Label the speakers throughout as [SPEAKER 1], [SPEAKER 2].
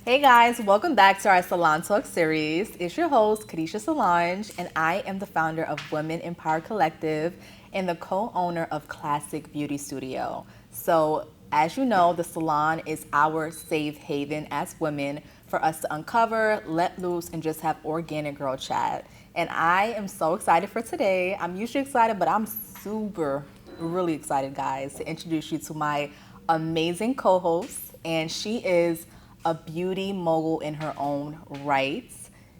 [SPEAKER 1] Hey guys, welcome back to our Salon Talks series. It's your host, Kadeisha Placide, and I am the founder of Women Empowered Collective and the co-owner of Classic Beauty Studio. So, as you know, the salon is our safe haven as women for us to uncover, let loose, and just have organic girl chat. And I am so excited for today. I'm usually excited, but I'm really excited, guys, to introduce you to my amazing co-host, and she is a beauty mogul in her own right.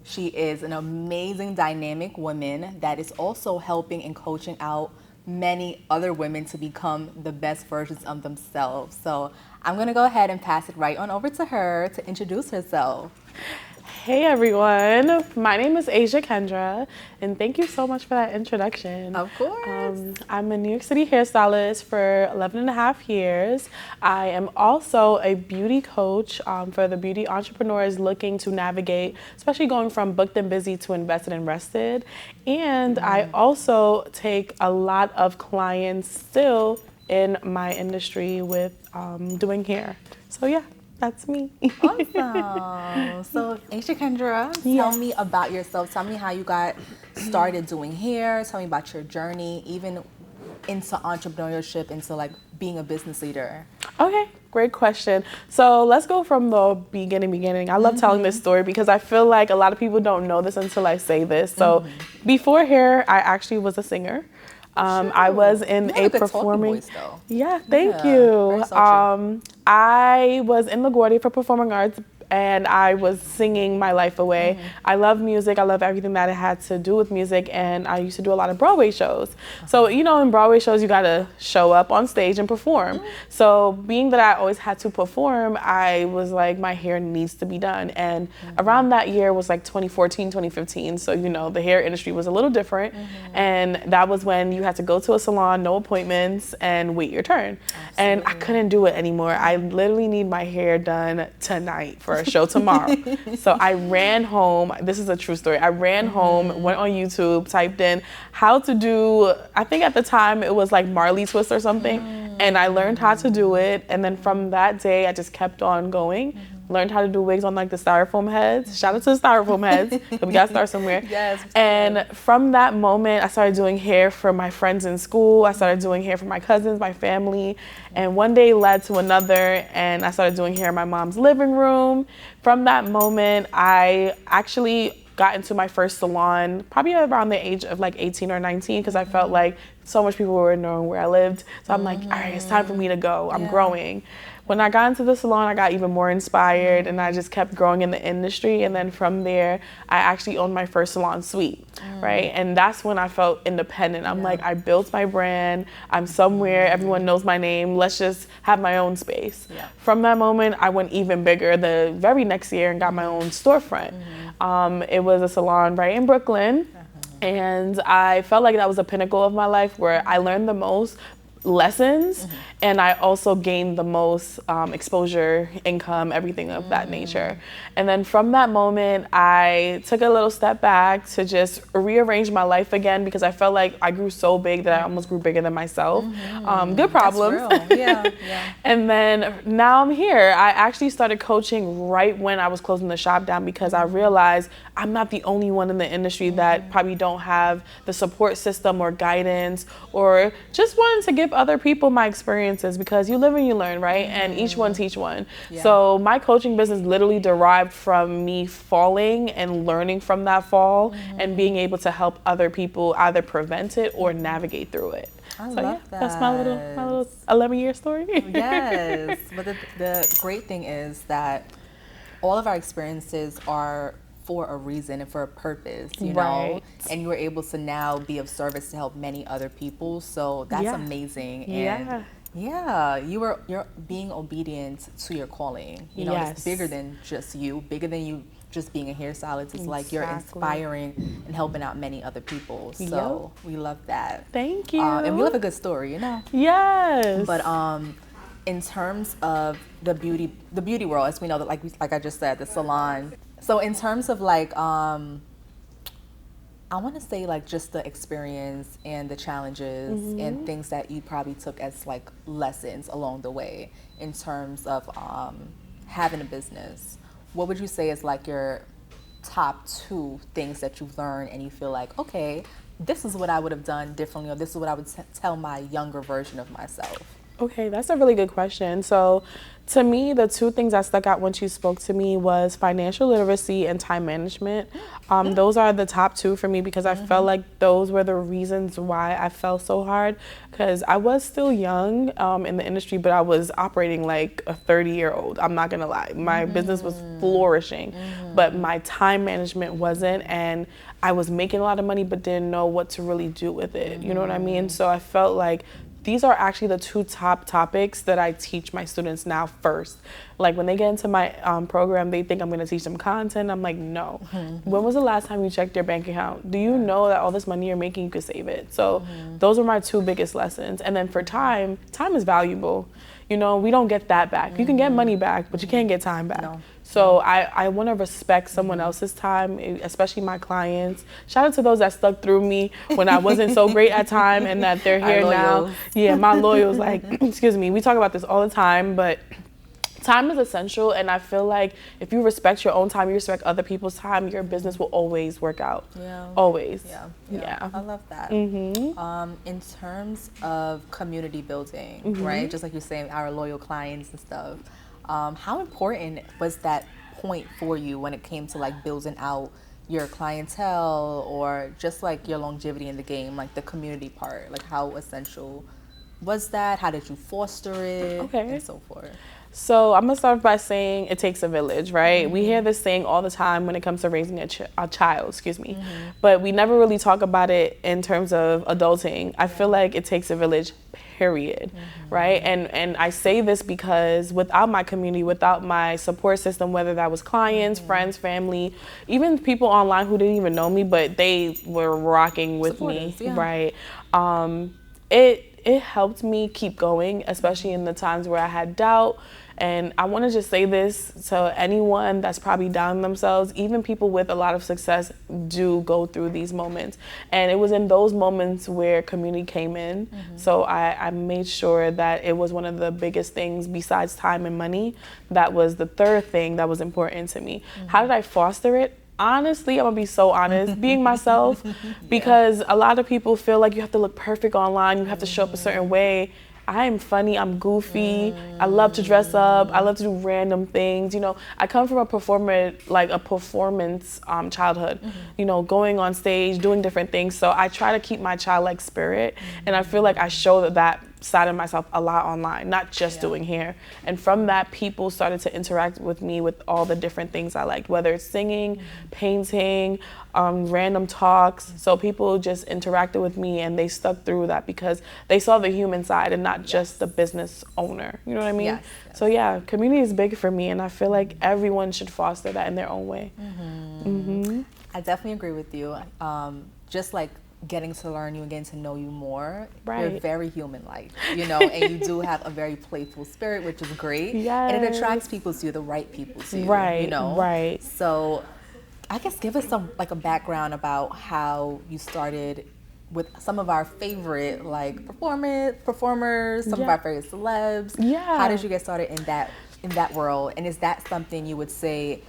[SPEAKER 1] She is an amazing, dynamic woman that is also helping and coaching out many other women to become the best versions of themselves. So I'm gonna go ahead and pass it right on over to her to introduce herself.
[SPEAKER 2] Hey everyone, my name is Asia Kendra, and thank you so much for that introduction.
[SPEAKER 1] Of course.
[SPEAKER 2] I'm a New York City hairstylist for 11 and a half years. I am also a beauty coach for the beauty entrepreneurs looking to navigate, especially going from booked and busy to invested and rested. And I also take a lot of clients still in my industry with doing hair. So yeah. That's me.
[SPEAKER 1] Awesome. So, Asia Kendra, tell me about yourself. Tell me how you got started doing hair. Tell me about your journey, even into entrepreneurship, into like being a business leader.
[SPEAKER 2] Okay, great question. So let's go from the beginning. I love telling this story because I feel like a lot of people don't know this until I say this. So before hair, I actually was a singer. I was in a performing.
[SPEAKER 1] Voice, though.
[SPEAKER 2] Yeah, thank you. I was in LaGuardia for performing arts, and I was singing my life away. I love music. I love everything that it had to do with music, and I used to do a lot of Broadway shows. So, you know, in Broadway shows, you gotta show up on stage and perform. So being that I always had to perform, I was like, my hair needs to be done. And around that year was like 2014, 2015. So, you know, the hair industry was a little different. And that was when you had to go to a salon, no appointments, and wait your turn. And I couldn't do it anymore. I literally need my hair done tonight for a show tomorrow. So I ran home. This is a true story. I ran home, went on YouTube, typed in how to do, I think at the time it was like Marley twist or something. And I learned how to do it. And then from that day, I just kept on going. Learned how to do wigs on like the styrofoam heads. Shout out to the styrofoam heads. So we gotta start somewhere.
[SPEAKER 1] Yes.
[SPEAKER 2] And from that moment, I started doing hair for my friends in school. I started doing hair for my cousins, my family. And one day led to another, and I started doing hair in my mom's living room. From that moment, I actually got into my first salon probably around the age of like 18 or 19 because I felt like so much people were knowing where I lived. So I'm like, all right, it's time for me to go. I'm growing. When I got into the salon, I got even more inspired, and I just kept growing in the industry. And then from there, I actually owned my first salon suite, right? And that's when I felt independent. I'm like, I built my brand. I'm somewhere. Everyone knows my name. Let's just have my own space. From that moment, I went even bigger the very next year and got my own storefront. It was a salon right in Brooklyn. And I felt like that was a pinnacle of my life where I learned the most lessons and I also gained the most exposure, income, everything of that nature. And then from that moment, I took a little step back to just rearrange my life again because I felt like I grew so big that I almost grew bigger than myself. Good problems.
[SPEAKER 1] That's real. Yeah.
[SPEAKER 2] And then now I'm here. I actually started coaching right when I was closing the shop down because I realized I'm not the only one in the industry that probably don't have the support system or guidance or just wanted to give other people my experiences because you live and you learn, right? And each one teach one. So my coaching business literally derived from me falling and learning from that fall and being able to help other people either prevent it or navigate through it.
[SPEAKER 1] I love that.
[SPEAKER 2] That's my little 11-year story.
[SPEAKER 1] Yes, but the great thing is that all of our experiences are for a reason and for a purpose, you know, and you're able to now be of service to help many other people. So that's amazing. And you're being obedient to your calling. You know, it's bigger than just you, bigger than you just being a hairstylist. It's like you're inspiring and helping out many other people. So we love that.
[SPEAKER 2] Thank you.
[SPEAKER 1] And we love a good story, you know.
[SPEAKER 2] Yes.
[SPEAKER 1] But in terms of the beauty world, as we know that, like I just said, the salon. So in terms of like, I want to say like just the experience and the challenges and things that you probably took as like lessons along the way in terms of having a business. what would you say is like your top 2 things that you've learned and you feel like, okay, this is what I would have done differently, or this is what I would tell my younger version of myself?
[SPEAKER 2] Okay, that's a really good question. So to me, the 2 things that stuck out when you spoke to me was financial literacy and time management. Those are the top 2 for me because I felt like those were the reasons why I fell so hard, because I was still young in the industry, but I was operating like a 30-year-old. I'm not gonna lie. My business was flourishing, but my time management wasn't, and I was making a lot of money but didn't know what to really do with it. You know what I mean? So I felt like these are actually the 2 top topics that I teach my students now first. Like when they get into my program, they think I'm gonna teach them content. I'm like, no. When was the last time you checked your bank account? Do you know that all this money you're making, you could save it? So those are my 2 biggest lessons. And then for time is valuable. You know, we don't get that back. You can get money back, but you can't get time back.
[SPEAKER 1] No.
[SPEAKER 2] So I want to respect someone else's time, especially my clients. Shout out to those that stuck through me when I wasn't so great at time and that they're here now. Yeah, my loyals, like, excuse me, we talk about this all the time, but time is essential, and I feel like if you respect your own time, you respect other people's time, your business will always work out. Yeah. Always.
[SPEAKER 1] Yeah. I love that. In terms of community building, right? Just like you're saying, our loyal clients and stuff. How important was that point for you when it came to like building out your clientele or just like your longevity in the game, like the community part? Like how essential was that? How did you foster it? And so forth.
[SPEAKER 2] So I'm gonna start by saying it takes a village, right? We hear this saying all the time when it comes to raising a child, but we never really talk about it in terms of adulting. I feel like it takes a village, period, right? And I say this because without my community, without my support system, whether that was clients, friends, family, even people online who didn't even know me, but they were rocking with me, right? It helped me keep going, especially in the times where I had doubt. And I want to just say this to anyone that's probably down themselves. Even people with a lot of success do go through these moments. And it was in those moments where community came in. So I made sure that it was one of the biggest things besides time and money. That was the 3rd thing that was important to me. How did I foster it? Honestly, I'm gonna be so honest, being myself, because a lot of people feel like you have to look perfect online, you have to show up a certain way. I am funny, I'm goofy, I love to dress up, I love to do random things. You know, I come from a performance childhood, you know, going on stage, doing different things. So I try to keep my childlike spirit, and I feel like I show that side of myself a lot online, not just doing hair. And from that, people started to interact with me with all the different things I liked, whether it's singing, painting, random talks. So people just interacted with me, and they stuck through that because they saw the human side and not just the business owner. You know what I mean? So yeah, community is big for me, and I feel like everyone should foster that in their own way.
[SPEAKER 1] I definitely agree with you. Just like getting to learn you and getting to know you more, you're very human-like, you know, and you do have a very playful spirit, which is great. And it attracts people to you, the right people to you, you know. So I guess give us some like a background about how you started with some of our favorite like performers, some of our favorite celebs. How did you get started in that world? And is that something you would say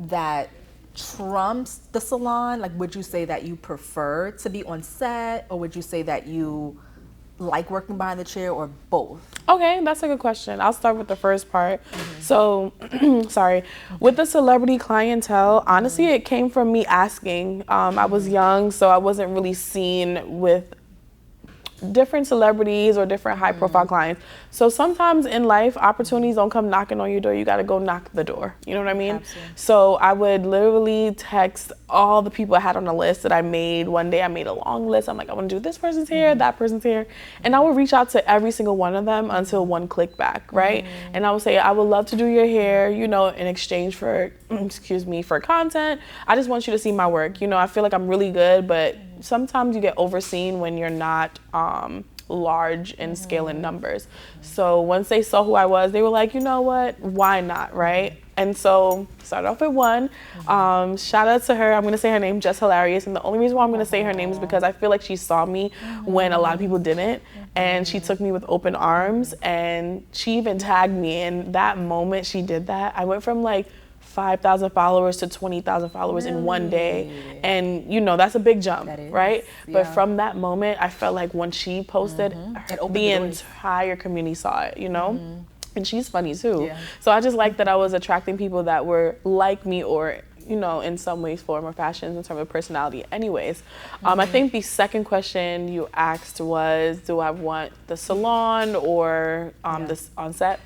[SPEAKER 1] that trumps the salon? Like, would you say that you prefer to be on set, or would you say that you like working behind the chair, or both?
[SPEAKER 2] Okay, that's a good question. I'll start with the first part. So, sorry. With the celebrity clientele, honestly, it came from me asking. I was young, so I wasn't really seen with different celebrities or different high profile clients. So sometimes in life, opportunities don't come knocking on your door. You got to go knock the door. You know what I mean? So I would literally text all the people I had on the list that I made. One day I made a long list. I'm like, I want to do this person's hair, that person's hair. And I would reach out to every single one of them until one clicked back, right? And I would say, I would love to do your hair, you know, in exchange for, for content. I just want you to see my work. You know, I feel like I'm really good, but sometimes you get overseen when you're not large in scale and numbers. So once they saw who I was, they were like, you know what, why not, right? And so started off with one. Shout out to her. I'm gonna say her name, Just Hilarious. And the only reason why I'm gonna say her name is because I feel like she saw me when a lot of people didn't. And she took me with open arms, and she even tagged me. And that moment she did that, I went from like 5,000 followers to 20,000 followers in one day. And you know, that's a big jump, right? But from that moment, I felt like when she posted, the entire community saw it, you know? And she's funny too. So I just like that I was attracting people that were like me, or, you know, in some ways, form or fashion, in terms of personality anyways. I think the second question you asked was, do I want the salon or this on set?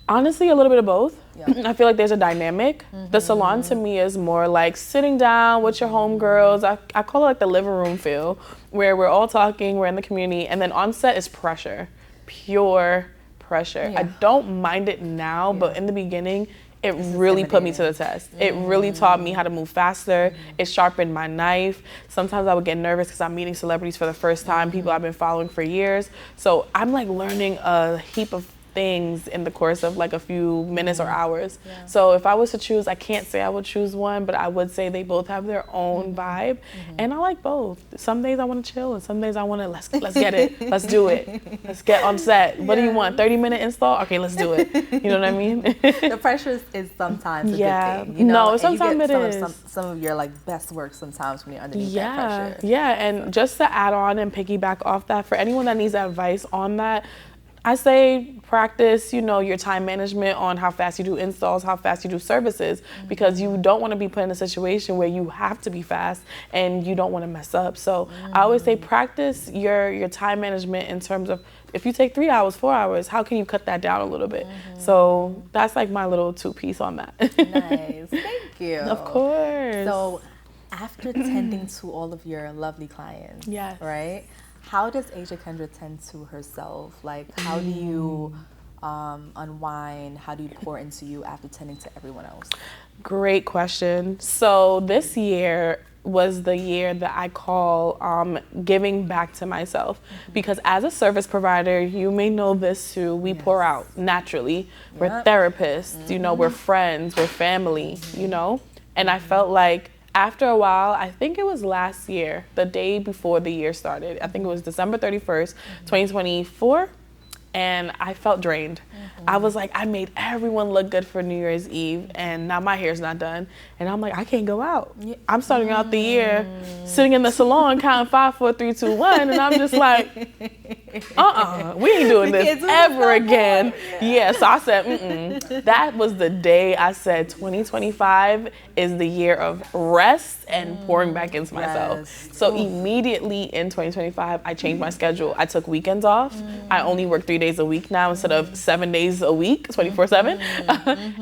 [SPEAKER 2] Honestly, a little bit of both. I feel like there's a dynamic. The salon to me is more like sitting down with your homegirls. I call it like the living room feel, where we're all talking, we're in the community, and then on set is pressure, pure pressure. I don't mind it now, but in the beginning, it really put me to the test. It really taught me how to move faster. It sharpened my knife. Sometimes I would get nervous because I'm meeting celebrities for the first time, people I've been following for years. So I'm like learning a heap of things in the course of like a few minutes or hours. So if I was to choose, I can't say I would choose one, but I would say they both have their own vibe, and I like both. Some days I want to chill, and some days I want to let's get it, let's do it, let's get on set. What do you want? 30-minute install? Okay, let's do it. You know what I mean?
[SPEAKER 1] The pressure is sometimes a good thing. You know?
[SPEAKER 2] No, sometimes it is.
[SPEAKER 1] Some of your like best work sometimes when you're underneath that pressure.
[SPEAKER 2] And just to add on and piggyback off that, for anyone that needs advice on that, I say practice, you know, your time management on how fast you do installs, how fast you do services, because you don't want to be put in a situation where you have to be fast and you don't want to mess up. So I always say practice your time management in terms of, if you take 3 hours, 4 hours, how can you cut that down a little bit? So that's like my little 2-piece on that.
[SPEAKER 1] Nice, thank you.
[SPEAKER 2] Of course.
[SPEAKER 1] So after tending to all of your lovely clients, right? How does Asia Kendra tend to herself? Like, how do you unwind? How do you pour into you after tending to everyone else?
[SPEAKER 2] Great question. So this year was the year that I call giving back to myself. Because as a service provider, you may know this too, we pour out naturally. We're therapists, you know, we're friends, we're family, you know? And I felt like after a while, I think it was last year, the day before the year started, I think it was December 31st, 2024, and I felt drained. I was like, I made everyone look good for New Year's Eve, and now my hair's not done. And I'm like, I can't go out. I'm starting out the year sitting in the salon counting 5, 4, 3, 2, 1, and I'm just like, we ain't doing this ever again. So I said, That was the day I said 2025 is the year of rest and pouring back into myself. So immediately in 2025, I changed my schedule. I took weekends off. I only work 3 days a week now instead of 7 days a week, 24/7.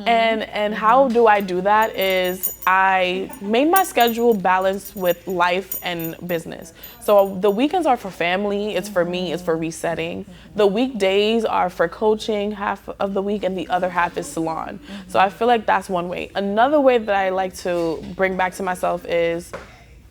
[SPEAKER 2] And how do I do that is I made my schedule balanced with life and business. So the weekends are for family, it's for me, it's for resetting. The weekdays are for coaching half of the week, and the other half is salon. So I feel like that's one way. Another way that I like to bring back to myself is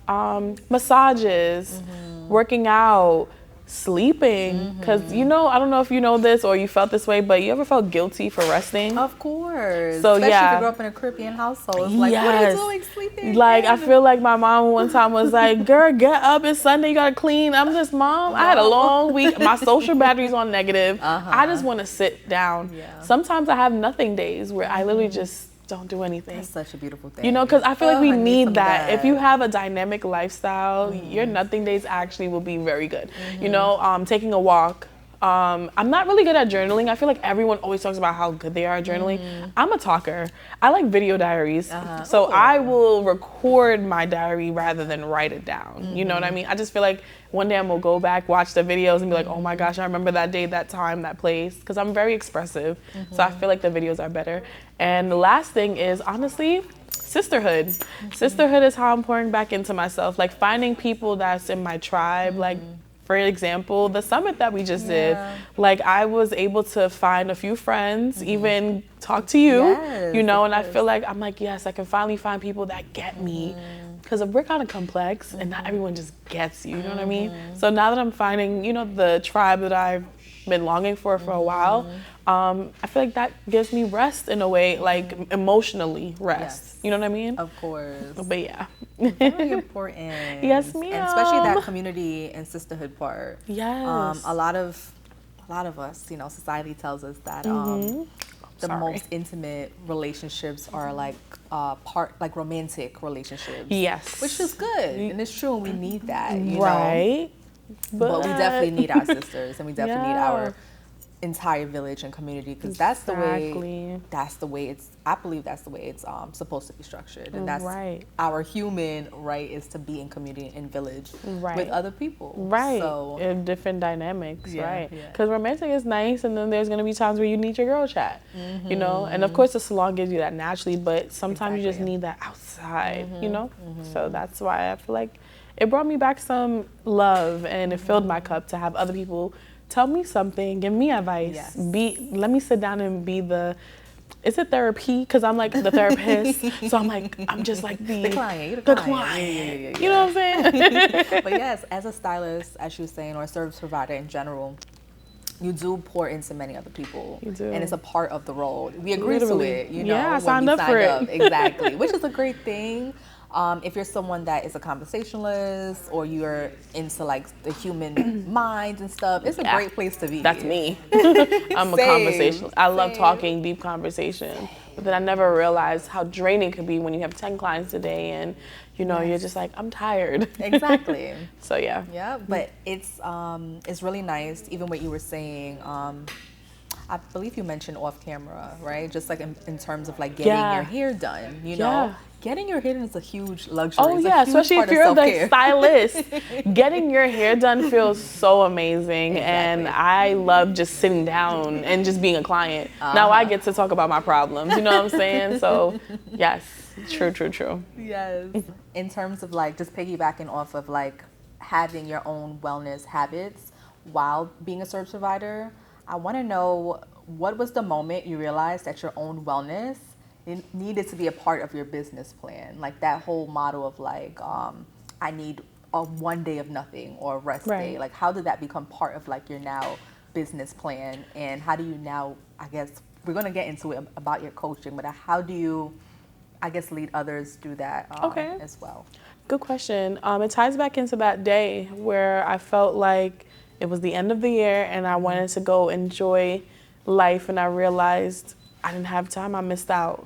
[SPEAKER 2] massages, working out, sleeping, because you know, I don't know if you know this or you felt this way, but you ever felt guilty for resting?
[SPEAKER 1] Of course.
[SPEAKER 2] So
[SPEAKER 1] especially if you grew up in a Caribbean household. It's like, what are you doing sleeping?
[SPEAKER 2] Like, I feel like my mom one time was like, girl, get up, it's Sunday, you gotta clean. I'm just, Mom, I had a long week, my social battery's on negative. I just want to sit down. Sometimes I have nothing days where I literally just don't do anything.
[SPEAKER 1] That's such a beautiful thing.
[SPEAKER 2] You know, because I feel like we need that. If you have a dynamic lifestyle, your nothing days actually will be very good. You know, taking a walk. I'm not really good at journaling. I feel like everyone always talks about how good they are at journaling. I'm a talker. I like video diaries. So I will record my diary rather than write it down. You know what I mean? I just feel like one day I'm gonna go back, watch the videos and be like, oh my gosh, I remember that day, that time, that place. Because I'm very expressive. So I feel like the videos are better. And the last thing is, honestly, sisterhood. Sisterhood is how I'm pouring back into myself. Like finding people that's in my tribe. Like, for example, the summit that we just did, like I was able to find a few friends, even talk to you, you know, and I feel like, I'm like, yes, I can finally find people that get me. Because we're kind of complex and not everyone just gets you, you know what I mean? So now that I'm finding, you know, the tribe that I've been longing for a while. I feel like that gives me rest in a way, like emotionally rest.
[SPEAKER 1] Yes.
[SPEAKER 2] You know what I mean?
[SPEAKER 1] Of course.
[SPEAKER 2] But yeah.
[SPEAKER 1] Very important.
[SPEAKER 2] Yes, ma'am.
[SPEAKER 1] And especially that community and sisterhood part.
[SPEAKER 2] Yes.
[SPEAKER 1] A lot of us, you know, society tells us that the most intimate relationships are like romantic relationships.
[SPEAKER 2] Yes.
[SPEAKER 1] Which is good. And it's true, and we need that, you know.
[SPEAKER 2] Right.
[SPEAKER 1] But we definitely need our sisters, and we definitely need our entire village and community, because that's the way it's, I believe that's the way it's supposed to be structured, and that's our human right, is to be in community and village with other people, so
[SPEAKER 2] in different dynamics, right? Because romantic is nice, and then there's going to be times where you need your girl chat, you know, and of course the salon gives you that naturally, but sometimes you just need that outside, you know. So that's why I feel like it brought me back some love, and it filled my cup to have other people tell me something, give me advice, let me sit down and be the, is it therapy? Because I'm like the therapist, so I'm just like the client.
[SPEAKER 1] Yeah.
[SPEAKER 2] You know what I'm saying?
[SPEAKER 1] But yes, as a stylist, as you were saying, or a service provider in general, you do pour into many other people.
[SPEAKER 2] You do.
[SPEAKER 1] And it's a part of the role. We agree to it, you know.
[SPEAKER 2] Yeah, I signed up for it.
[SPEAKER 1] Exactly, which is a great thing. If you're someone that is a conversationalist, or you're into like the human mind and stuff, it's a great place to be.
[SPEAKER 2] That's me. I'm a conversationalist. I love talking deep conversation. But then I never realized how draining it could be when you have 10 clients a day, and you know, you're just like, I'm tired.
[SPEAKER 1] Exactly.
[SPEAKER 2] So yeah.
[SPEAKER 1] Yeah, but it's really nice, even what you were saying. I believe you mentioned off camera, right? Just like in terms of like getting your hair done, you know? Getting your hair done is a huge luxury.
[SPEAKER 2] Oh yeah, especially if you're the stylist. Getting your hair done feels so amazing, and I love just sitting down and just being a client. Now I get to talk about my problems, you know what I'm saying? So yes, true.
[SPEAKER 1] Yes. In terms of like just piggybacking off of like having your own wellness habits while being a service provider, I want to know, what was the moment you realized that your own wellness needed to be a part of your business plan? Like that whole model of like, I need a one day of nothing or a rest day. Like how did that become part of like your now business plan? And how do you now, I guess we're going to get into it about your coaching, but how do you, I guess, lead others do that as well?
[SPEAKER 2] Good question. It ties back into that day where I felt like it was the end of the year and I wanted to go enjoy life, and I realized I didn't have time, I missed out.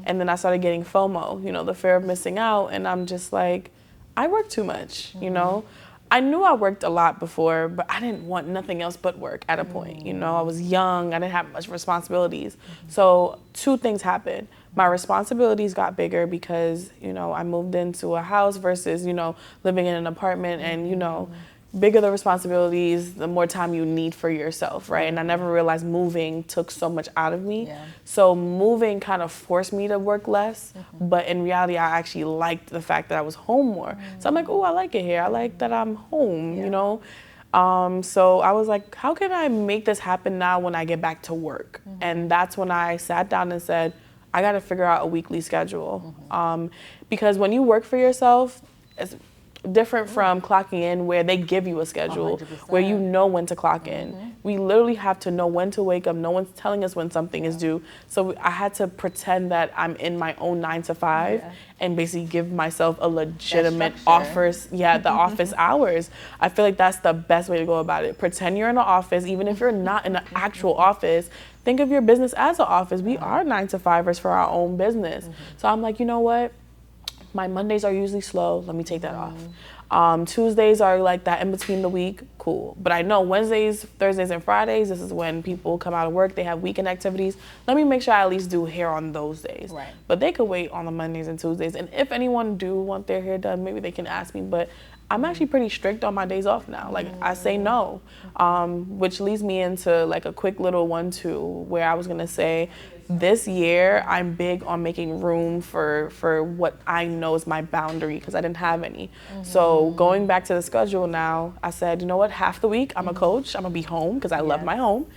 [SPEAKER 2] And then I started getting FOMO, you know, the fear of missing out, and I'm just like, I work too much, you know? I knew I worked a lot before, but I didn't want nothing else but work at a point, you know? I was young, I didn't have much responsibilities. So 2 things happened. My responsibilities got bigger because, you know, I moved into a house versus, you know, living in an apartment, and, you know, bigger the responsibilities, the more time you need for yourself, right? And I never realized moving took so much out of me. So moving kind of forced me to work less, but in reality, I actually liked the fact that I was home more. So I'm like, oh, I like it here. I like that I'm home, you know? So I was like, how can I make this happen now when I get back to work? And that's when I sat down and said, I got to figure out a weekly schedule. Because when you work for yourself, it's different from clocking in, where they give you a schedule 100%. Where you know when to clock in. We literally have to know when to wake up. No one's telling us when something is due. So I had to pretend that I'm in my own 9 to 5 and basically give myself a legitimate the office hours. I feel like that's the best way to go about it. Pretend you're in an office, even if you're not in an actual office. Think of your business as an office. We are 9 to 5ers for our own business. So I'm like, you know what? My Mondays are usually slow. Let me take that off. Tuesdays are like that in between the week. Cool. But I know Wednesdays, Thursdays, and Fridays, this is when people come out of work. They have weekend activities. Let me make sure I at least do hair on those days. But they could wait on the Mondays and Tuesdays. And if anyone do want their hair done, maybe they can ask me. But I'm actually pretty strict on my days off now. Like I say no, which leads me into like a quick little 1-2 where I was gonna say, this year I'm big on making room for what I know is my boundary, because I didn't have any. So going back to the schedule now, I said, you know what, half the week I'm a coach, I'm gonna be home because I love my home.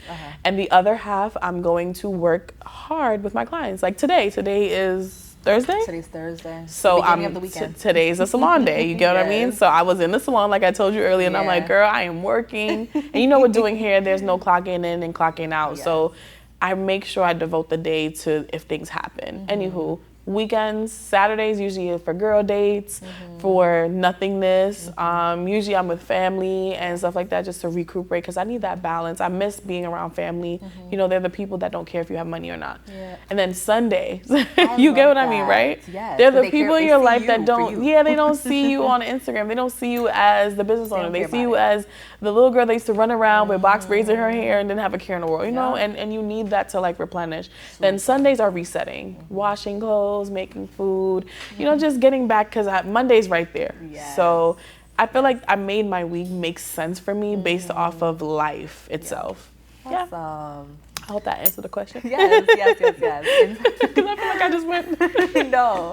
[SPEAKER 2] And the other half I'm going to work hard with my clients. Like today is Thursday?
[SPEAKER 1] Today's Thursday.
[SPEAKER 2] So
[SPEAKER 1] beginning of the weekend.
[SPEAKER 2] Today's a salon day. You get what I mean?
[SPEAKER 1] Yes.
[SPEAKER 2] So I was in the salon, like I told you earlier, and I'm like, girl, I am working. And you know, we're doing hair. There's no clocking in and clocking out.
[SPEAKER 1] Yes.
[SPEAKER 2] So I make sure I devote the day to if things happen. Anywho, weekends, Saturdays usually for girl dates, for nothingness. Usually I'm with family and stuff like that just to recuperate because I need that balance. I miss being around family. You know, they're the people that don't care if you have money or not.
[SPEAKER 1] Yeah.
[SPEAKER 2] And then Sundays, you get what I mean, right?
[SPEAKER 1] Yes.
[SPEAKER 2] They're
[SPEAKER 1] So
[SPEAKER 2] the people in your life that don't,
[SPEAKER 1] you.
[SPEAKER 2] they don't see you on Instagram. They don't see you as the business owner. They
[SPEAKER 1] care
[SPEAKER 2] see you
[SPEAKER 1] about
[SPEAKER 2] as the little girl that used to run around with box braids in her hair and didn't have a care in the world, you know? And you need that to like replenish. Then Sundays are resetting, washing clothes, making food, you know, just getting back because Monday's right there.
[SPEAKER 1] Yes.
[SPEAKER 2] So I feel like I made my week make sense for me based off of life itself.
[SPEAKER 1] Awesome.
[SPEAKER 2] I hope that answered the question.
[SPEAKER 1] Yes.
[SPEAKER 2] Because I feel like I just went.
[SPEAKER 1] No.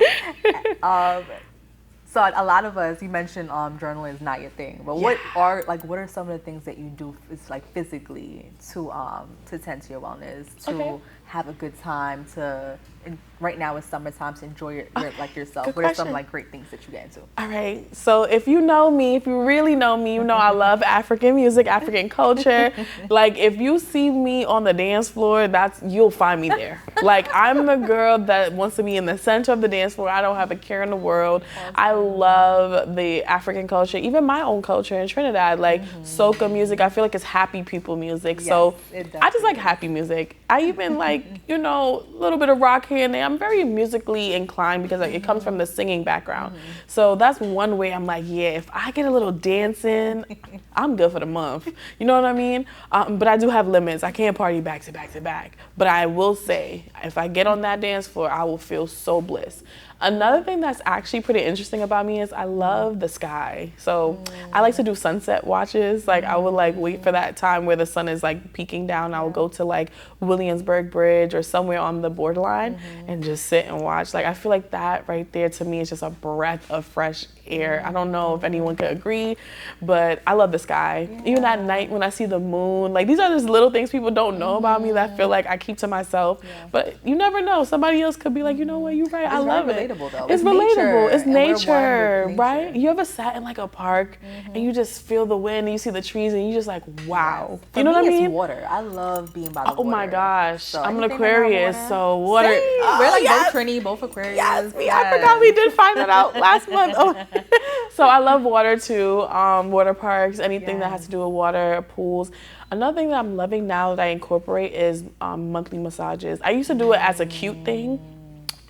[SPEAKER 1] So a lot of us, you mentioned journaling is not your thing, but what are some of the things that you do physically to tend to your wellness, to have a good time, to right now it's summertime, to enjoy yourself? What are some great things that you get into?
[SPEAKER 2] All right. So if you know me, if you really know me, you know I love African music, African culture. Like if you see me on the dance floor, you'll find me there. Like I'm the girl that wants to be in the center of the dance floor. I don't have a care in the world. Awesome. I love the African culture, even my own culture in Trinidad, like soca music. I feel like it's happy people music.
[SPEAKER 1] Yes,
[SPEAKER 2] so I just like happy music. I even like, you know, a little bit of rock here and there. I'm very musically inclined because it comes from the singing background. So that's one way I'm like, if I get a little dancing, I'm good for the month. You know what I mean? But I do have limits. I can't party back to back to back. But I will say, if I get on that dance floor, I will feel so bliss. Another thing that's actually pretty interesting about me is I love the sky. So I like to do sunset watches. Like I would like wait for that time where the sun is like peeking down. I would go to like Williamsburg Bridge or somewhere on the borderline and just sit and watch. Like I feel like that right there to me is just a breath of fresh air. I don't know if anyone could agree, but I love the sky. Even at night when I see the moon, like these are just little things people don't know about me that I feel like I keep to myself. But you never know. Somebody else could be like, you know what, you're right. I love it.
[SPEAKER 1] Though.
[SPEAKER 2] It's relatable. It's nature,
[SPEAKER 1] nature,
[SPEAKER 2] right? You ever sat in like a park and you just feel the wind and you see the trees and you just like, wow.
[SPEAKER 1] Yes.
[SPEAKER 2] You know what I mean?
[SPEAKER 1] It's water. I love being by the water.
[SPEAKER 2] Oh my gosh.
[SPEAKER 1] So
[SPEAKER 2] I'm an Aquarius, so water.
[SPEAKER 1] We're like both Trini, both Aquarius.
[SPEAKER 2] Yes, I forgot we did find that out last month. So I love water too. Water parks, anything that has to do with water, pools. Another thing that I'm loving now that I incorporate is monthly massages. I used to do it as a cute thing.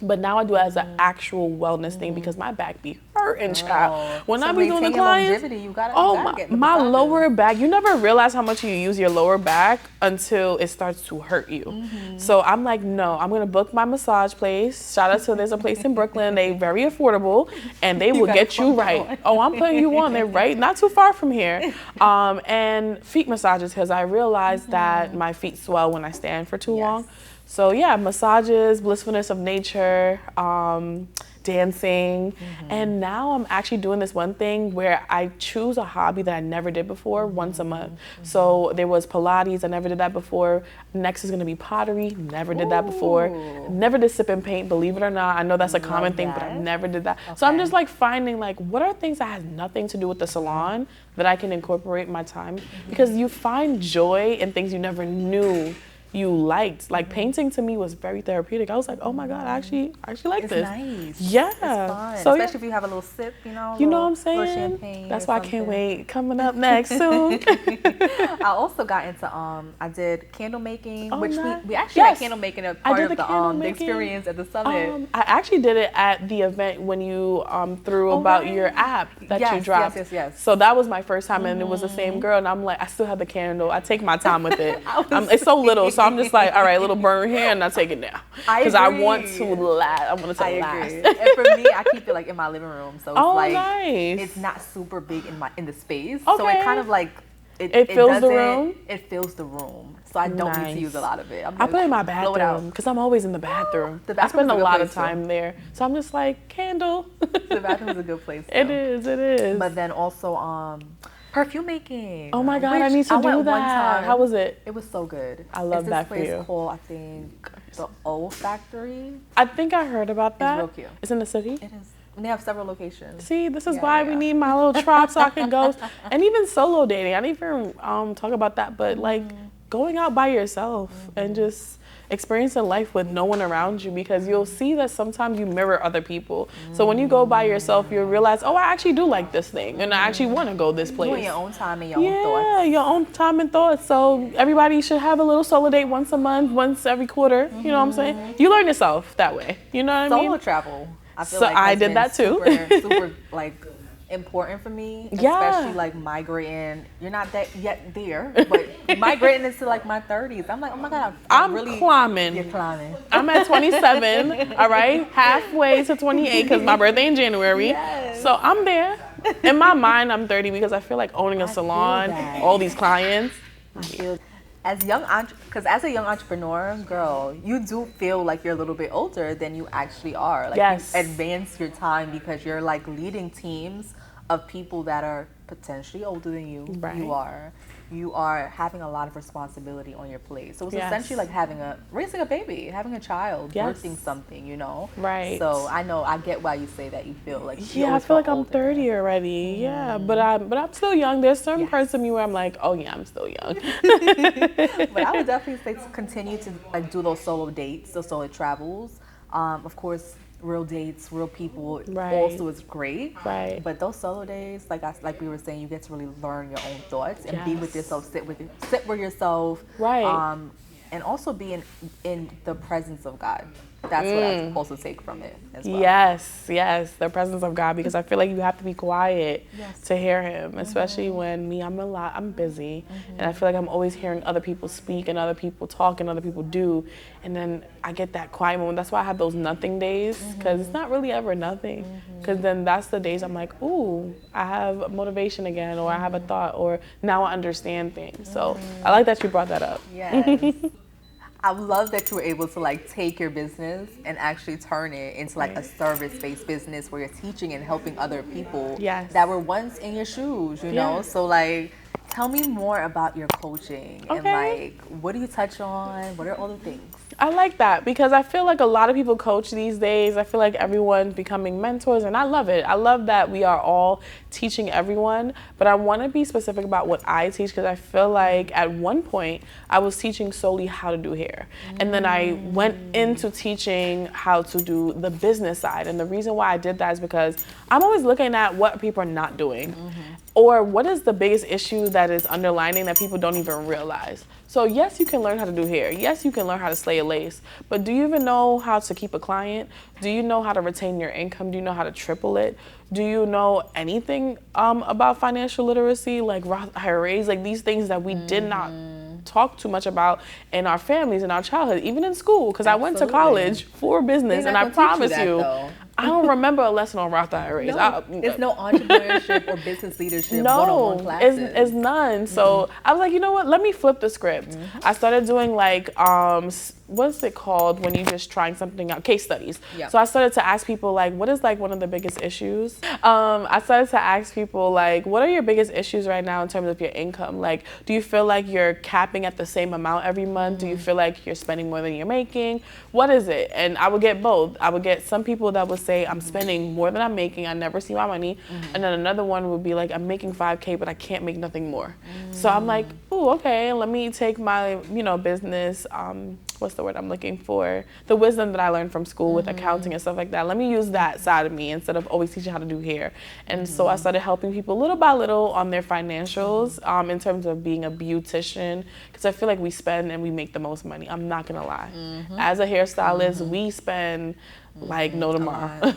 [SPEAKER 2] But now I do it as an actual wellness thing because my back be hurting, child. When I be doing the clients, my lower back, you never realize how much you use your lower back until it starts to hurt you. So I'm like, no, I'm gonna book my massage place. Shout out to there's a place in Brooklyn. They very affordable and they will get you right. Oh, I'm putting you on there, right? Not too far from here. And feet massages because I realized that my feet swell when I stand for too long. So yeah, massages, blissfulness of nature, dancing. And now I'm actually doing this one thing where I choose a hobby that I never did before once a month. So there was Pilates, I never did that before. Next is gonna be pottery, never did that before. Never did sip and paint, believe it or not. I know that's a common thing, but I never did that. So I'm just like finding like, what are things that has nothing to do with the salon that I can incorporate in my time? Because you find joy in things you never knew you liked. Like painting to me was very therapeutic. I was like, oh my God, I actually like this.
[SPEAKER 1] It's nice.
[SPEAKER 2] Yeah.
[SPEAKER 1] It's fun.
[SPEAKER 2] So
[SPEAKER 1] especially if you have a little sip, you know
[SPEAKER 2] what I'm saying?
[SPEAKER 1] Little champagne.
[SPEAKER 2] That's why I can't wait. Coming up next soon.
[SPEAKER 1] I also got into I did candle making, which we actually had candle making a part of the experience at the summit.
[SPEAKER 2] I actually did it at the event when you threw about your app that you dropped.
[SPEAKER 1] Yes.
[SPEAKER 2] So that was my first time and it was the same girl and I'm like, I still have the candle. I take my time with it. It's so little, so I'm just like, all right, little burn here and I take it now. Because I want to last. I want it to last.
[SPEAKER 1] And for me, I keep it like in my living room. So it's like,
[SPEAKER 2] nice.
[SPEAKER 1] It's not super big in the space.
[SPEAKER 2] Okay.
[SPEAKER 1] So it kind of like,
[SPEAKER 2] it fills the room?
[SPEAKER 1] It fills the room. So I don't need to use a lot of it.
[SPEAKER 2] I put it in my bathroom because I'm always in the bathroom. I spend a lot of time there. So I'm just like, candle.
[SPEAKER 1] The bathroom is a good place.
[SPEAKER 2] It is.
[SPEAKER 1] But then also, Perfume making.
[SPEAKER 2] Oh my God, I
[SPEAKER 1] Which
[SPEAKER 2] need to
[SPEAKER 1] I went
[SPEAKER 2] do
[SPEAKER 1] one
[SPEAKER 2] that.
[SPEAKER 1] time.
[SPEAKER 2] How was it?
[SPEAKER 1] It was so good.
[SPEAKER 2] I love that for
[SPEAKER 1] This
[SPEAKER 2] you.
[SPEAKER 1] place called, I think, the O Factory.
[SPEAKER 2] I think I heard about that.
[SPEAKER 1] It's real cute.
[SPEAKER 2] It's in the city?
[SPEAKER 1] It is. And they have several locations.
[SPEAKER 2] See, this is
[SPEAKER 1] Yeah,
[SPEAKER 2] why
[SPEAKER 1] yeah.
[SPEAKER 2] we need my little tribe so I can go. And even solo dating. I didn't even talk about that, but like going out by yourself and just experiencing life with no one around you, because you'll see that sometimes you mirror other people. So when you go by yourself, you'll realize, oh, I actually do like this thing and I actually want to go this place.
[SPEAKER 1] Doing your own time and your own thoughts.
[SPEAKER 2] Yeah, your own time and thoughts. So everybody should have a little solo date once a month, once every quarter. You know what I'm saying? You learn yourself that way. You know what I mean?
[SPEAKER 1] Solo travel. I feel
[SPEAKER 2] So
[SPEAKER 1] like
[SPEAKER 2] I
[SPEAKER 1] has
[SPEAKER 2] did
[SPEAKER 1] been
[SPEAKER 2] that too.
[SPEAKER 1] super like important for me,
[SPEAKER 2] Yeah.
[SPEAKER 1] especially like migrating. You're not that yet there, but migrating into like my 30s. I'm like, oh my God,
[SPEAKER 2] I'm
[SPEAKER 1] really
[SPEAKER 2] climbing.
[SPEAKER 1] You're climbing.
[SPEAKER 2] I'm at 27, all right? Halfway to 28 because my birthday in January.
[SPEAKER 1] Yes.
[SPEAKER 2] So I'm there. In my mind, I'm 30 because I feel like owning a salon,
[SPEAKER 1] that.
[SPEAKER 2] all these clients.
[SPEAKER 1] I feel as a young entrepreneur, girl, you do feel like you're a little bit older than you actually are. Like
[SPEAKER 2] Yes.
[SPEAKER 1] you advance your time because you're like leading teams of people that are potentially older than you.
[SPEAKER 2] Right.
[SPEAKER 1] You are having a lot of responsibility on your plate. So it's
[SPEAKER 2] Yes.
[SPEAKER 1] essentially like raising a baby, having a child,
[SPEAKER 2] Yes.
[SPEAKER 1] birthing something, you know?
[SPEAKER 2] Right.
[SPEAKER 1] So I get why you say that you feel like you
[SPEAKER 2] Yeah, I
[SPEAKER 1] always
[SPEAKER 2] feel like
[SPEAKER 1] felt
[SPEAKER 2] I'm
[SPEAKER 1] older.
[SPEAKER 2] 30 already. Yeah, but I'm still young. There's certain parts of me where I'm like, oh yeah, I'm still young.
[SPEAKER 1] But I would definitely say to continue to like do those solo dates, those solo travels. Of course, real dates, real people
[SPEAKER 2] Right.
[SPEAKER 1] also is great.
[SPEAKER 2] Right.
[SPEAKER 1] But those solo days, like we were saying, you get to really learn your own thoughts and be with
[SPEAKER 2] Yes.
[SPEAKER 1] yourself, sit with yourself.
[SPEAKER 2] Right.
[SPEAKER 1] And also be in the presence of God. That's what I also take from it as well.
[SPEAKER 2] Yes, the presence of God, because I feel like you have to be quiet
[SPEAKER 1] Yes.
[SPEAKER 2] to hear Him, especially when I'm busy, and I feel like I'm always hearing other people speak and other people talk and other people do, and then I get that quiet moment. That's why I have those nothing days, because it's not really ever nothing, because then that's the days I'm like, ooh, I have motivation again, or I have a thought, or now I understand things. So I like that you brought that up.
[SPEAKER 1] Yes. I love that you were able to like take your business and actually turn it into like a service-based business where you're teaching and helping other people
[SPEAKER 2] Yes.
[SPEAKER 1] that were once in your shoes, you know? So like, tell me more about your coaching and like, what do you touch on? What are all the things?
[SPEAKER 2] I like that because I feel like a lot of people coach these days. I feel like everyone's becoming mentors, and I love it. I love that we are all teaching everyone, but I want to be specific about what I teach, because I feel like at one point I was teaching solely how to do hair, and then I went into teaching how to do the business side. And the reason why I did that is because I'm always looking at what people are not doing, or what is the biggest issue that is underlining that people don't even realize. So yes, you can learn how to do hair. Yes, you can learn how to slay a lace. But do you even know how to keep a client? Do you know how to retain your income? Do you know how to triple it? Do you know anything about financial literacy, like Roth IRAs, like these things that we did not talk too much about in our families, in our childhood, even in school? Because I went to college for business, and I promise you, I don't remember a lesson on Roth IRAs.
[SPEAKER 1] It's no entrepreneurship or business leadership
[SPEAKER 2] No,
[SPEAKER 1] one-on-one classes.
[SPEAKER 2] it's none. So I was like, you know what? Let me flip the script. I started doing like, what's it called when you're just trying something out? Case studies.
[SPEAKER 1] Yeah.
[SPEAKER 2] So I started to ask people like, what is like one of the biggest issues? I started to ask people like, what are your biggest issues right now in terms of your income? Like, do you feel like you're capping at the same amount every month? Do you feel like you're spending more than you're making? What is it? And I would get both. I would get some people that would say, I'm spending more than I'm making. I never see my money. And then another one would be like, I'm making 5K, but I can't make nothing more. So I'm like, ooh, okay, let me take my, business, what's the word I'm looking for? The wisdom that I learned from school with accounting and stuff like that. Let me use that side of me instead of always teaching how to do hair. And so I started helping people little by little on their financials in terms of being a beautician, because I feel like we spend and we make the most money. I'm not gonna lie. As a hairstylist, we spend like no tomorrow.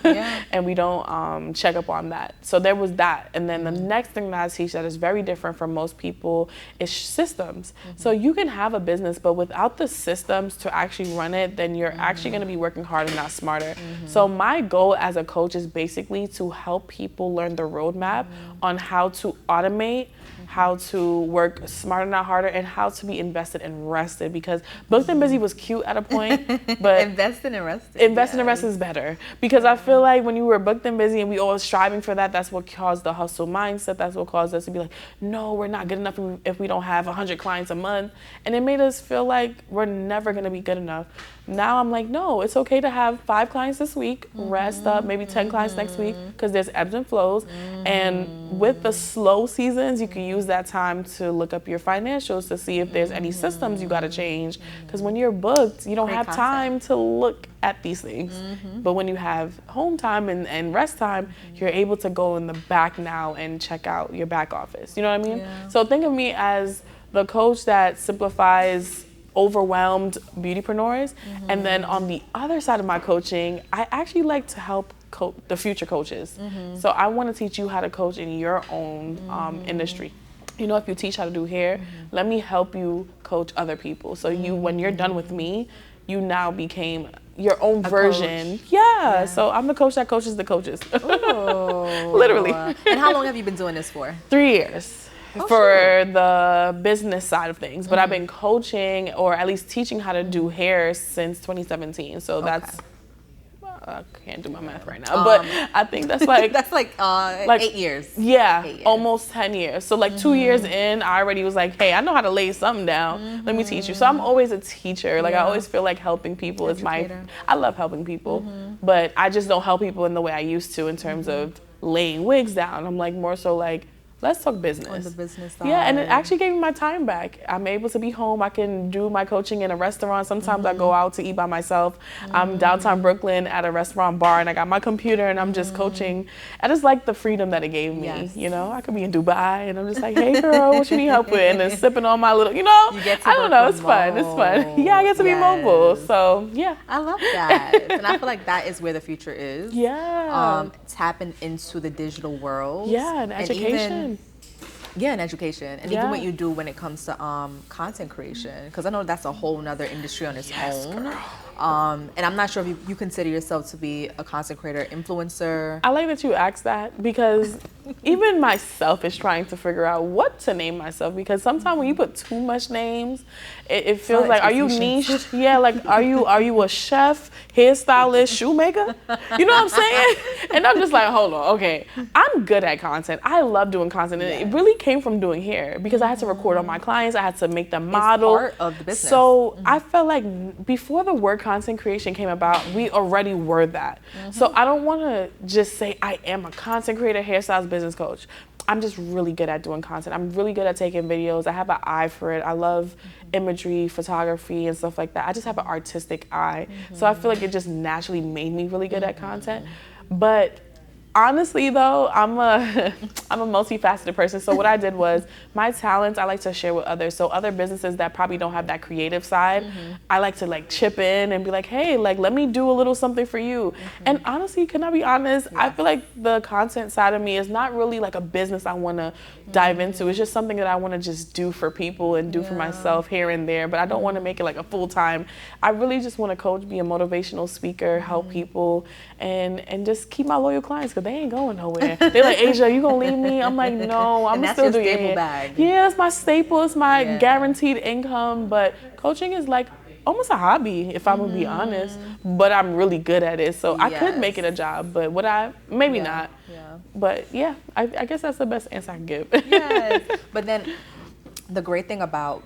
[SPEAKER 2] And we don't check up on that. So there was that. And then the next thing that I teach that is very different from most people is systems. So you can have a business, but without the systems comes to actually run it, then you're actually going to be working harder, not smarter. So my goal as a coach is basically to help people learn the roadmap on how to automate, how to work smarter, not harder, and how to be invested and rested. Because booked and busy was cute at a point, but
[SPEAKER 1] invested and rested.
[SPEAKER 2] Invested and rested is better. Because I feel like when you were booked and busy and we always striving for that, that's what caused the hustle mindset. That's what caused us to be like, no, we're not good enough if we don't have 100 clients a month. And it made us feel like we're never going to be good enough. Now I'm like, no, it's okay to have 5 clients this week, rest up, maybe 10 clients next week, because there's ebbs and flows. And with the slow seasons, you can use that time to look up your financials to see if there's any systems you got to change. Because when you're booked, you don't have time to look at these things. But when you have home time and rest time, you're able to go in the back now and check out your back office. You know what I mean?
[SPEAKER 1] Yeah.
[SPEAKER 2] So think of me as the coach that simplifies overwhelmed beautypreneurs. And then on the other side of my coaching, I actually like to help the future coaches. So I want to teach you how to coach in your own industry. You know, if you teach how to do hair, let me help you coach other people. So you, when you're done with me, you now became your own version. Yeah. So I'm the coach that coaches the coaches. Literally.
[SPEAKER 1] And how long have you been doing this for?
[SPEAKER 2] 3 years. For the business side of things, but I've been coaching or at least teaching how to do hair since 2017. So that's, I can't do my math right now, but I think that's like
[SPEAKER 1] that's like 8 years.
[SPEAKER 2] Yeah,
[SPEAKER 1] 8 years.
[SPEAKER 2] Almost 10 years. So like 2 years in, I already was like, hey, I know how to lay something down. Let me teach you. So I'm always a teacher. Like I always feel like helping people is I love helping people, but I just don't help people in the way I used to in terms of laying wigs down. I'm like more so like, let's talk business.
[SPEAKER 1] On the business side.
[SPEAKER 2] Yeah, and it actually gave me my time back. I'm able to be home. I can do my coaching in a restaurant. Sometimes I go out to eat by myself. I'm downtown Brooklyn at a restaurant bar and I got my computer and I'm just coaching. I just like the freedom that it gave me.
[SPEAKER 1] Yes.
[SPEAKER 2] You know, I could be in Dubai and I'm just like, hey girl, what you need help with? And then sipping on my little, you know,
[SPEAKER 1] You get to
[SPEAKER 2] I don't know, it's fun.
[SPEAKER 1] remote.
[SPEAKER 2] It's fun. Yeah, I get to be mobile. So yeah.
[SPEAKER 1] I love that. And I feel like that is where the future is.
[SPEAKER 2] Yeah.
[SPEAKER 1] Tapping into the digital world.
[SPEAKER 2] Yeah, and education.
[SPEAKER 1] And education. And even what you do when it comes to content creation. Because I know that's a whole nother industry on its own.
[SPEAKER 2] Girl.
[SPEAKER 1] And I'm not sure if you consider yourself to be a content creator, influencer.
[SPEAKER 2] I like that you asked that because even myself is trying to figure out what to name myself, because sometimes when you put too much names, it feels like, are you niche? Yeah, like are you a chef, hairstylist, shoemaker? You know what I'm saying? And I'm just like, hold on, okay. I'm good at content. I love doing content. And it really came from doing hair because I had to record all my clients. I had to make them model.
[SPEAKER 1] It's part of the business.
[SPEAKER 2] So I felt like before the word content creation came about, we already were that. So I don't want to just say I am a content creator, hairstylist, business coach. I'm just really good at doing content. I'm really good at taking videos. I have an eye for it. I love imagery, photography, and stuff like that. I just have an artistic eye. So I feel like it just naturally made me really good at content. But honestly though, I'm a multifaceted person. So what I did was my talents I like to share with others. So other businesses that probably don't have that creative side, I like to like chip in and be like, hey, like let me do a little something for you. And honestly, can I be honest? I feel like the content side of me is not really like a business I want to dive into. It's just something that I want to just do for people and do for myself here and there. But I don't want to make it like a full time. I really just want to coach, be a motivational speaker, help people, and just keep my loyal clients. They ain't going nowhere. They're like, Asia, you gonna leave me? I'm like, no, I'm still doing it.
[SPEAKER 1] Staple bag.
[SPEAKER 2] Yeah, it's my staple. It's my guaranteed income. But coaching is like almost a hobby, if I'm gonna be honest. But I'm really good at it, so I could make it a job. But would I? Maybe not. Yeah. But yeah, I guess that's the best answer I can give.
[SPEAKER 1] Yes. But then the great thing about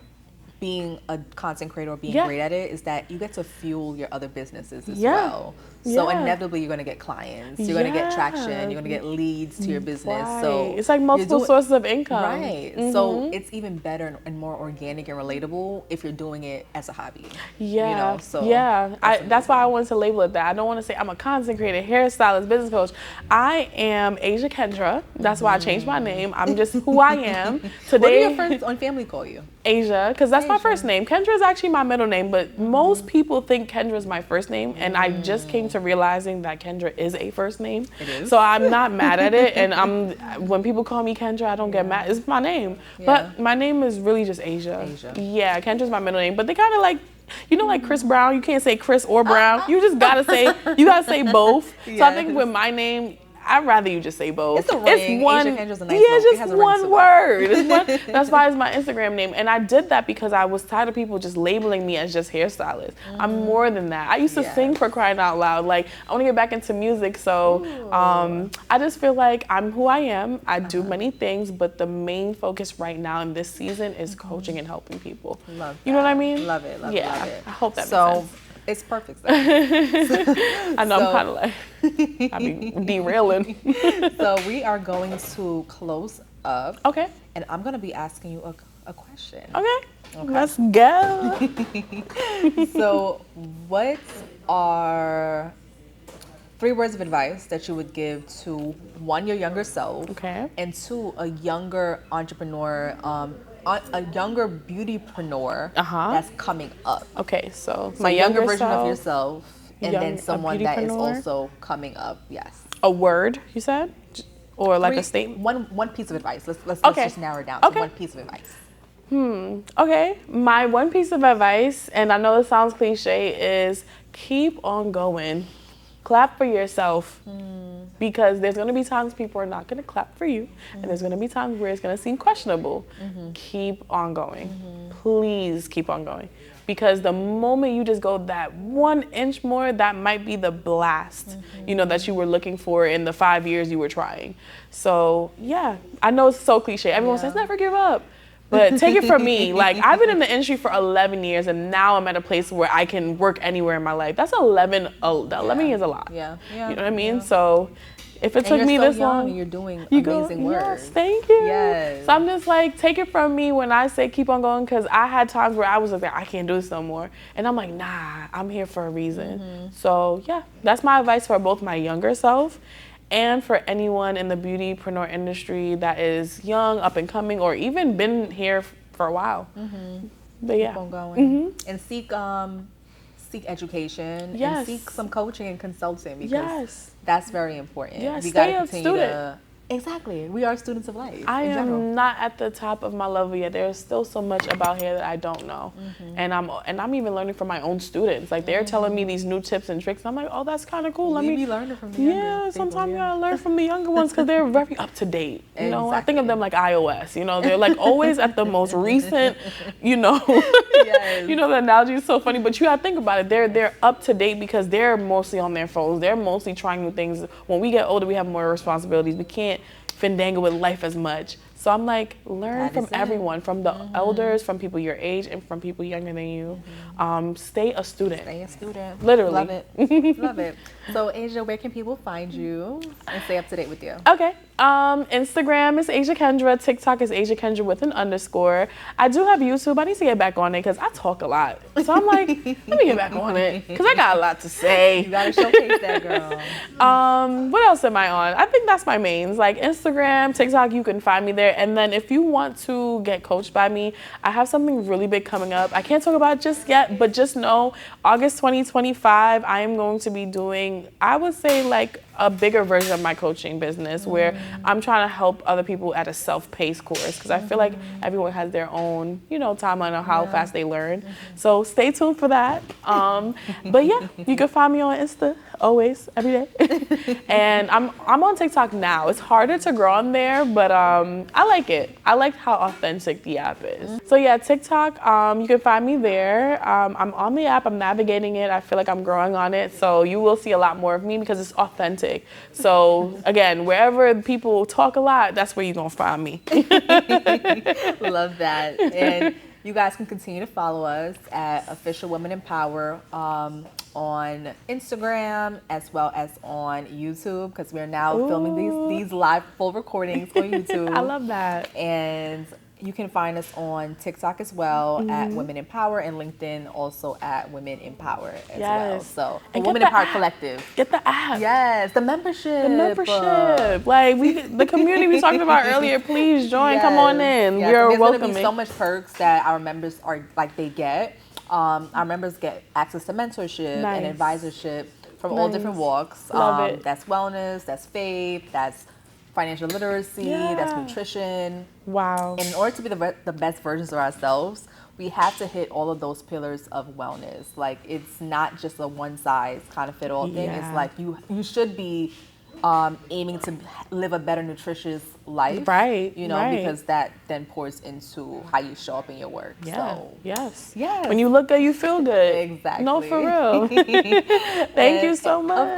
[SPEAKER 1] being a content creator or being great at it is that you get to fuel your other businesses as well. So inevitably you're going to get clients, you're going to get traction, you're going to get leads to your business. So
[SPEAKER 2] it's like multiple sources of income.
[SPEAKER 1] Right. So it's even better and more organic and relatable if you're doing it as a hobby.
[SPEAKER 2] Yeah.
[SPEAKER 1] You know, so
[SPEAKER 2] that's why I wanted to label it that. I don't want to say I'm a content creator, hairstylist, business coach. I am Asia Kendra. That's why I changed my name. I'm just who I am. Today,
[SPEAKER 1] what do your friends and family call you?
[SPEAKER 2] Asia, because that's my first name. Kendra is actually my middle name, but most people think Kendra is my first name, and I just came to realizing that Kendra is a first name.
[SPEAKER 1] It is.
[SPEAKER 2] So I'm not mad at it, and when people call me Kendra, I don't get mad. It's my name, but my name is really just Asia. Yeah, Kendra's my middle name, but they kind of like like Chris Brown, you can't say Chris or Brown. You just gotta say both.
[SPEAKER 1] Yes.
[SPEAKER 2] So I think with my name, I'd rather you just say both.
[SPEAKER 1] It's a ring.
[SPEAKER 2] It's one.
[SPEAKER 1] Asia Kendra's a nice
[SPEAKER 2] Yeah,
[SPEAKER 1] it
[SPEAKER 2] just one word. That's why it's my Instagram name. And I did that because I was tired of people just labeling me as just hairstylist. I'm more than that. I used to sing, for crying out loud. Like, I want to get back into music. So I just feel like I'm who I am. I do many things, but the main focus right now in this season is coaching and helping people.
[SPEAKER 1] Love that.
[SPEAKER 2] You know what I mean?
[SPEAKER 1] Love it. Love it.
[SPEAKER 2] I hope that makes sense.
[SPEAKER 1] It's perfect.
[SPEAKER 2] I know, I'm kind of like, I be derailing.
[SPEAKER 1] So we are going to close up.
[SPEAKER 2] Okay.
[SPEAKER 1] And I'm going to be asking you a question.
[SPEAKER 2] Okay. Let's go.
[SPEAKER 1] So what are 3 words of advice that you would give to 1, your younger self, and 2, a younger entrepreneur, a younger beautypreneur that's coming up?
[SPEAKER 2] Okay, so
[SPEAKER 1] my younger version of yourself, and then someone that is also coming up. Yes.
[SPEAKER 2] A word, you said, or like
[SPEAKER 1] 3,
[SPEAKER 2] a statement?
[SPEAKER 1] One piece of advice. Let's just narrow it down to one piece of advice.
[SPEAKER 2] Okay, my one piece of advice, and I know this sounds cliche, is keep on going. Clap for yourself, because there's going to be times people are not going to clap for you, and there's going to be times where it's going to seem questionable. Keep on going. Please keep on going, because the moment you just go that 1 inch more, that might be the blast, that you were looking for in the 5 years you were trying. So yeah, I know it's so cliche. Everyone says never give up. But take it from me, like, I've been in the industry for 11 years, and now I'm at a place where I can work anywhere in my life. That's 11 years a lot.
[SPEAKER 1] Yeah.
[SPEAKER 2] You know what I mean? So if it took me this long,
[SPEAKER 1] you're doing amazing work.
[SPEAKER 2] Yes, thank you.
[SPEAKER 1] Yes.
[SPEAKER 2] So I'm just like, take it from me when I say keep on going, because I had times where I was like, I can't do this no more. And I'm like, nah, I'm here for a reason. So yeah, that's my advice for both my younger self and for anyone in the beautypreneur industry that is young, up and coming, or even been here for a while. But yeah.
[SPEAKER 1] Keep on going. And seek education, and seek some coaching and consulting, because that's very important.
[SPEAKER 2] Yes,
[SPEAKER 1] we
[SPEAKER 2] stay
[SPEAKER 1] gotta
[SPEAKER 2] a
[SPEAKER 1] continue
[SPEAKER 2] student.
[SPEAKER 1] Exactly. We are students of life.
[SPEAKER 2] I
[SPEAKER 1] in general.
[SPEAKER 2] am not at the top of my level yet. There's still so much about hair that I don't know. And I'm even learning from my own students. Like, they're telling me these new tips and tricks. I'm like, oh, that's kind of cool.
[SPEAKER 1] Let me be learning from the younger people,
[SPEAKER 2] sometimes you gotta learn from the younger ones, because they're very up to date. You know, I think of them like iOS. They're like always at the most recent. The analogy is so funny, but you gotta think about it. They're up to date because they're mostly on their phones. They're mostly trying new things. When we get older, we have more responsibilities. We can't fandangle with life as much. So I'm like, learn from everyone, from the elders, from people your age, and from people younger than you. Stay a student.
[SPEAKER 1] Stay a student.
[SPEAKER 2] Literally.
[SPEAKER 1] Love it. Love it. So Asia, where can people find you and stay up to date with you?
[SPEAKER 2] Okay. Instagram is Asia Kendra. TikTok is Asia Kendra with an _. I do have YouTube. I need to get back on it because I talk a lot. So I'm like, let me get back on it because I got a lot to say.
[SPEAKER 1] You gotta showcase that, girl.
[SPEAKER 2] What else am I on? I think that's my mains. Like Instagram, TikTok, you can find me there. And then if you want to get coached by me, I have something really big coming up. I can't talk about it just yet, but just know August 2025, I am going to be doing, I would say, like a bigger version of my coaching business where I'm trying to help other people at a self-paced course, because I feel like everyone has their own, timeline on how fast they learn. So stay tuned for that. But yeah, you can find me on Insta always, every day. And I'm on TikTok now. It's harder to grow on there, but I like it. I like how authentic the app is. So yeah, TikTok, you can find me there. I'm on the app, I'm navigating it. I feel like I'm growing on it. So you will see a lot more of me because it's authentic. So again, wherever people talk a lot, that's where you're gonna find me.
[SPEAKER 1] Love that. And you guys can continue to follow us at Official Women in Power on Instagram as well as on YouTube, because we're now filming these live full recordings on YouTube.
[SPEAKER 2] I love that.
[SPEAKER 1] And you can find us on TikTok as well at Women in Power, and LinkedIn also at Women in Power as well. So Women in Power Collective.
[SPEAKER 2] Get the app.
[SPEAKER 1] Yes, the membership.
[SPEAKER 2] The membership. Like the community we talked about earlier, please join. Yes. Come on in.
[SPEAKER 1] Yes.
[SPEAKER 2] We're
[SPEAKER 1] There's
[SPEAKER 2] welcoming.
[SPEAKER 1] There's going to be so much perks that our members they get. Our members get access to mentorship and advisorship from all different walks.
[SPEAKER 2] Love it.
[SPEAKER 1] That's wellness, that's faith, that's financial literacy, that's nutrition.
[SPEAKER 2] Wow.
[SPEAKER 1] And in order to be the best versions of ourselves, we have to hit all of those pillars of wellness. Like, it's not just a one size kind of fit all thing. It's
[SPEAKER 2] Yeah.
[SPEAKER 1] like you should be aiming to live a better nutritious life,
[SPEAKER 2] Right,
[SPEAKER 1] you know,
[SPEAKER 2] right.
[SPEAKER 1] because that then pours into how you show up in your work.
[SPEAKER 2] Yeah.
[SPEAKER 1] So
[SPEAKER 2] Yes.
[SPEAKER 1] yes.
[SPEAKER 2] When you look good, you feel good.
[SPEAKER 1] Exactly.
[SPEAKER 2] No, for real. Thank you so much.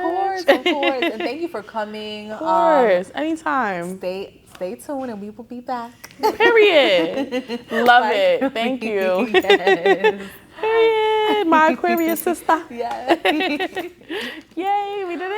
[SPEAKER 1] Of course, and thank you for coming.
[SPEAKER 2] Of course. Anytime.
[SPEAKER 1] Stay tuned, and we will be back.
[SPEAKER 2] Period. Love
[SPEAKER 1] Like,
[SPEAKER 2] it. Thank you.
[SPEAKER 1] Yes.
[SPEAKER 2] Period. My Aquarius sister.
[SPEAKER 1] Yes.
[SPEAKER 2] Yay, we did